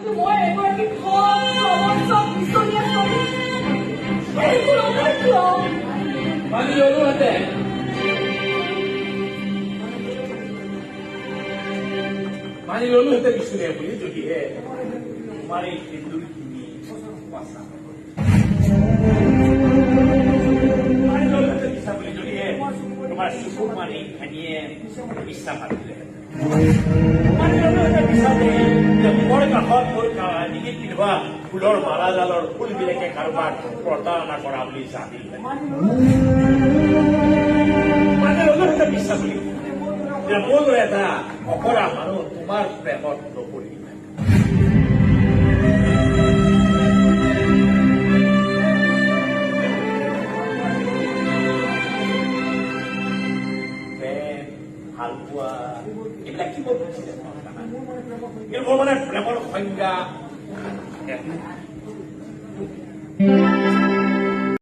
মই এগৰাকী সৎ প্ৰবঞ্চক মিছলীয়া ছোৱালী এইবোৰ অবৈধ মানি ললোহেঁতেন বিচুনীয়া বুলি যদিহে তোমাৰ এই সিন্দুৰখিনি সঁচা মানি ললোহেঁতেন মিছা বুলি যদিহে তোমাৰ চকুৰ মানি খানিয়ে মিছা মাতিলেহেঁতেন মানি ললোহেঁতেন মিছা বুলি যে মোৰ কাষত মোৰ ডিঙিত পিন্ধোৱা ফুলৰ মালাডালৰ ফুলবিলাকে কাৰোবাক প্ৰতাৰণা কৰা বুলি জানিলে মানি ললোহেঁতেন মিছা বুলি যে মোৰ এটা অকৰা মানুহ তোমাৰ প্ৰেমত নপৰিল ভাল পোৱা এইবিলাক কি বৰ বুজিলে এইবোৰ মানে প্ৰেমৰ সংজ্ঞা